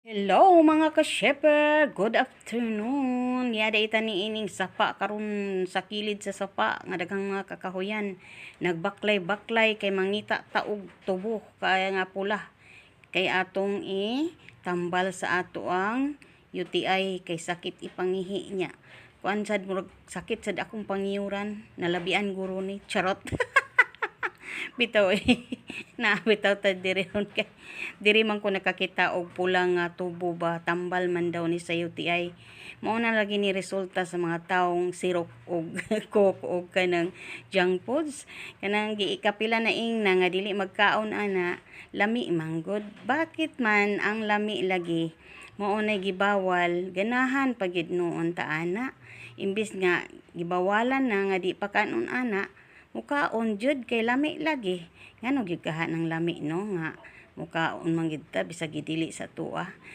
Hello mga ka-shepherd, good afternoon. Yada ita ni ining sapa karon sa kilid sa sapa nga daghang mga kakahuyan. Nagbaklay-baklay kay mangita taog tubo kaya nga pula. Kay atong tambal sa ato ang UTI kay sakit ipangihi niya. Kuan sad murag sakit sad akong pangiuran, nalabian guro ni charot. Bitaw na bitaw ta diri ron kay diri man ko nakakita og pulang nga tubo ba tambal man daw ni sa UTI. Mao na lagi ni resulta sa mga taong sirok og coke og kanang junk foods kanang giikapila na ingna nga dili magkaon ana lami manggod. Bakit man ang lami lagi mao na gibawal ganahan pagid noon ta ana imbis nga gibawalan na nga di pa kanon ana mukaon jud kay lami lagi ngano gyud kaha ng lami no nga mukaon man gid ta bisag gidili sa tuwa.